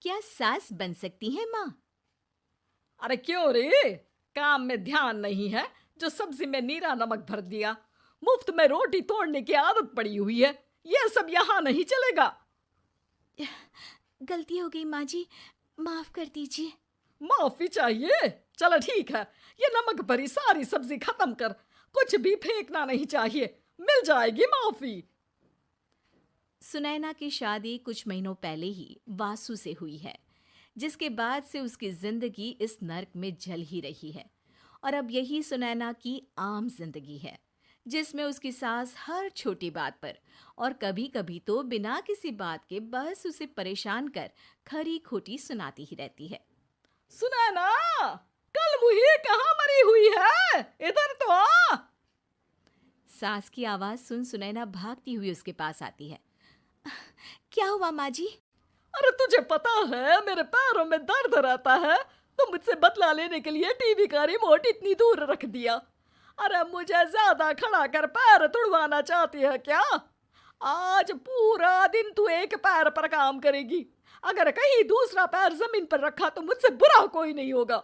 क्या सास बन सकती है माँ? अरे क्यों रे? काम में ध्यान नहीं है जो सब्जी में नीरा नमक भर दिया। मुफ्त में रोटी तोड़ने की आदत पड़ी हुई है। ये सब यहाँ नहीं चलेगा। गलती हो गई माँ जी, माफ कर दीजिए। माफी चाहिए? चलो ठीक है, ये नमक भरी सारी सब्जी खत्म कर। कुछ भी फेंकना नहीं चाहिए, मिल जाएगी माफी। सुनैना की शादी कुछ महीनों पहले ही वासु से हुई है, जिसके बाद से उसकी जिंदगी इस नर्क में जल ही रही है। और अब यही सुनैना की आम जिंदगी है, जिसमें उसकी सास हर छोटी बात पर और कभी कभी तो बिना किसी बात के बस उसे परेशान कर खरी खोटी सुनाती ही रहती है। सुनैना, कल मुही कहाँ मरी हुई है? इधर तो आ। सास की आवाज सुन सुनैना भागती हुई उसके पास आती है। क्या हुआ माँ जी? अरे तुझे पता है मेरे पैरों में दर्द रहता है, तो मुझसे बदला लेने के लिए टीवी का रिमोट इतनी दूर रख दिया। अरे मुझे ज्यादा खड़ा कर पैर तुड़वाना चाहती है क्या? आज पूरा दिन तू एक पैर पर काम करेगी। अगर कहीं दूसरा पैर जमीन पर रखा तो मुझसे बुरा कोई नहीं होगा।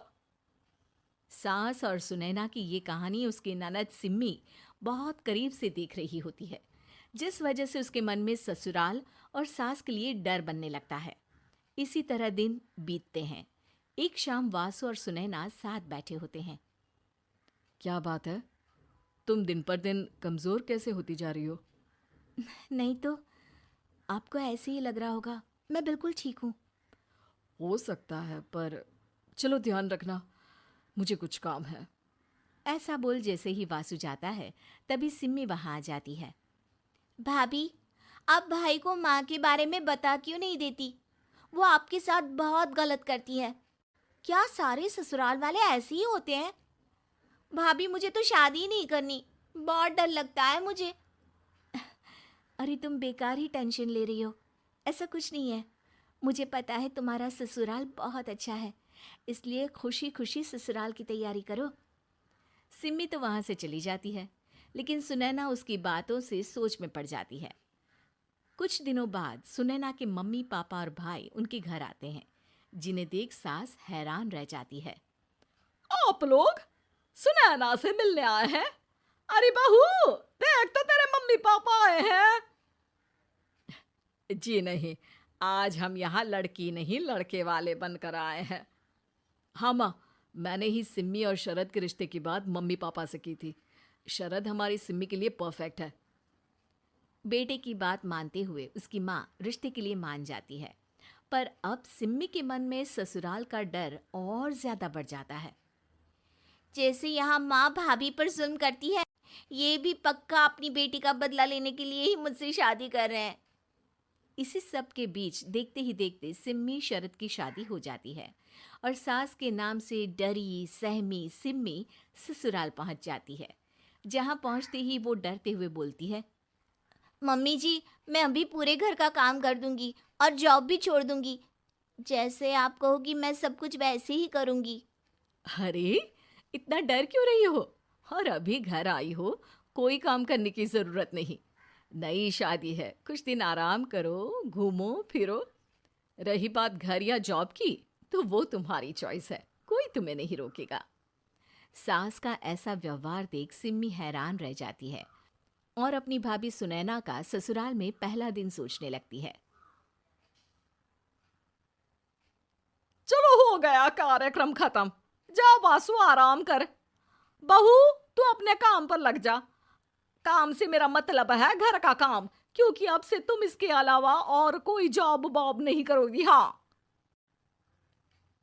सास और सुनैना की ये कहानी उसकी ननद सिम्मी बहुत करीब से देख रही होती है, जिस वजह से उसके मन में ससुराल और सास के लिए डर बनने लगता है। इसी तरह दिन बीतते हैं। एक शाम वासु और सुनैना साथ बैठे होते हैं। क्या बात है? तुम दिन पर दिन कमजोर कैसे होती जा रही हो? नहीं तो, आपको ऐसे ही लग रहा होगा। मैं बिल्कुल ठीक हूँ। हो सकता है, पर चलो ध्यान रखना, मुझे कुछ काम है। ऐसा बोल जैसे ही वासु जाता है, तभी सिम्मी वहां आ जाती है। भाभी, आप भाई को माँ के बारे में बता क्यों नहीं देती? वो आपके साथ बहुत गलत करती है। क्या सारे ससुराल वाले ऐसे ही होते हैं? भाभी, मुझे तो शादी ही नहीं करनी, बहुत डर लगता है मुझे। अरे तुम बेकार ही टेंशन ले रही हो, ऐसा कुछ नहीं है। मुझे पता है तुम्हारा ससुराल बहुत अच्छा है, इसलिए खुशी खुशी ससुराल की तैयारी करो। सिम्मी तो वहां से चली जाती है, लेकिन सुनैना उसकी बातों से सोच में पड़ जाती है। कुछ दिनों बाद सुनैना के मम्मी पापा और भाई उनके घर आते हैं, जिन्हें देख सास हैरान रह जाती है। आप लोग सुनैना से मिलने आए हैं? अरे बहू, देख तो तेरे मम्मी पापा आए हैं। जी नहीं, आज हम यहाँ लड़की नहीं लड़के वाले बनकर आए हैं। हाँ माँ, मैंने ही सिम्मी और शरद के रिश्ते की बात मम्मी पापा से की थी। शरद हमारी सिम्मी के लिए परफेक्ट है। बेटे की बात मानते हुए उसकी माँ रिश्ते के लिए मान जाती है, पर अब सिम्मी के मन में ससुराल का डर और ज्यादा बढ़ जाता है। जैसे यहाँ माँ भाभी पर जुल्म करती है, ये भी पक्का अपनी बेटी का बदला लेने के लिए ही मुझसे शादी कर रहे हैं। इसी सब के बीच देखते ही देखते सिम्मी शरद की शादी हो जाती है और सास के नाम से डरी सहमी सिम्मी ससुराल पहुंच जाती है। जहां पहुंचते ही वो डरते हुए बोलती है, मम्मी जी, मैं अभी पूरे घर का काम कर दूंगी और जॉब भी छोड़ दूंगी। जैसे आप कहोगी मैं सब कुछ वैसे ही करूंगी। अरे, इतना डर क्यों रही हो? और अभी घर आई हो, कोई काम करने की जरूरत नहीं। नई शादी है, कुछ दिन आराम करो, घूमो फिरो। रही बात घर या जॉब की, तो वो तुम्हारी चॉइस है, कोई तुम्हें नहीं रोकेगा। सास का ऐसा व्यवहार देख सिम्मी हैरान रह जाती है और अपनी भाभी सुनैना का ससुराल में पहला दिन सोचने लगती है। चलो हो गया कार्यक्रम खत्म। जा वासु, आराम कर। बहू, तू अपने काम पर लग जा। काम से मेरा मतलब है घर का काम, क्योंकि अब से तुम इसके अलावा और कोई जॉब वॉब नहीं करोगी। हाँ।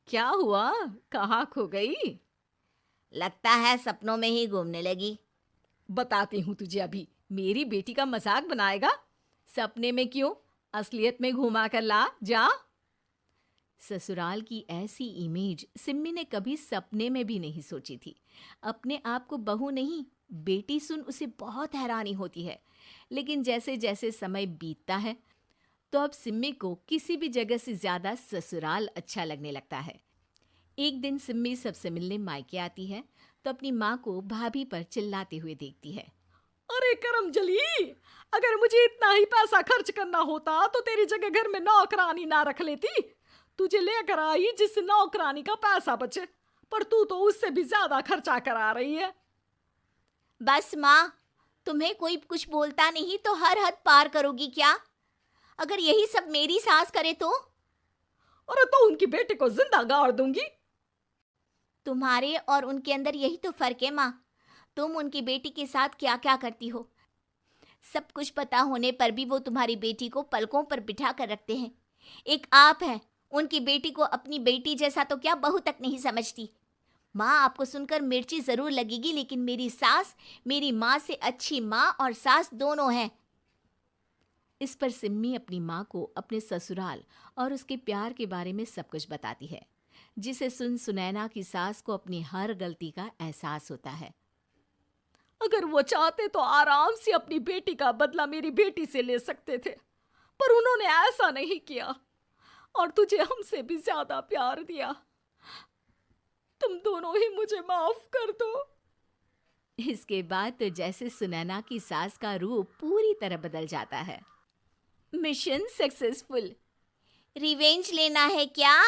क्या हुआ, कहाँ खो गई? लगता है सपनों में ही घूमने लगी। बताती हूँ तुझे अभी। मेरी बेटी का मजाक बनाएगा? सपने में क्यों, असलियत में घुमा कर ला जा। ससुराल की ऐसी इमेज सिम्मी ने कभी सपने में भी नहीं सोची थी। अपने आप को बहू नहीं, बेटी सुन उसे बहुत हैरानी होती है। लेकिन जैसे जैसे समय बीतता है, तो अब सिम्मी को किसी भी जगह से ज्यादा ससुराल अच्छा लगने लगता है। एक दिन सिम्मी सबसे मिलने मायके आती है, तो अपनी माँ को भाभी पर चिल्लाते हुए देखती है। अरे करमजली, अगर मुझे इतना ही पैसा खर्च करना होता तो तेरी जगह घर में नौकरानी ना रख लेती। तुझे लेकर आई जिससे नौकरानी का पैसा बचे, पर तू तो उससे भी ज्यादा खर्चा करा रही है। बस माँ, तुम्हें कोई कुछ बोलता नहीं तो हर हद पार करोगी क्या? अगर यही सब मेरी सास करे तो? अरे तो उनकी बेटी को जिंदा गाड़ दूंगी। तुम्हारे और उनके अंदर यही तो फर्क है माँ। तुम उनकी बेटी के साथ क्या क्या करती हो, सब कुछ पता होने पर भी वो तुम्हारी बेटी को पलकों पर बिठा कर रखते हैं। एक आप हैं, उनकी बेटी को अपनी बेटी जैसा तो क्या बहू तक नहीं समझती। माँ, आपको सुनकर मिर्ची जरूर लगेगी, लेकिन मेरी सास मेरी माँ से अच्छी माँ और सास दोनों हैं। इस पर सिम्मी अपनी माँ को अपने ससुराल और उसके प्यार के बारे में सब कुछ बताती है, जिसे सुन सुनैना की सास को अपनी हर गलती का एहसास होता है। अगर वो चाहते तो आराम से अपनी बेटी का बदला मेरी बेटी से ले सकते थे, पर उन्होंने ऐसा नहीं किया और तुझे हमसे भी ज्यादा प्यार दिया। तुम दोनों ही मुझे माफ कर दो। इसके बाद तो जैसे सुनैना की सास का रूप पूरी तरह बदल जाता है। Mission successful. रिवेंज लेना है क्या?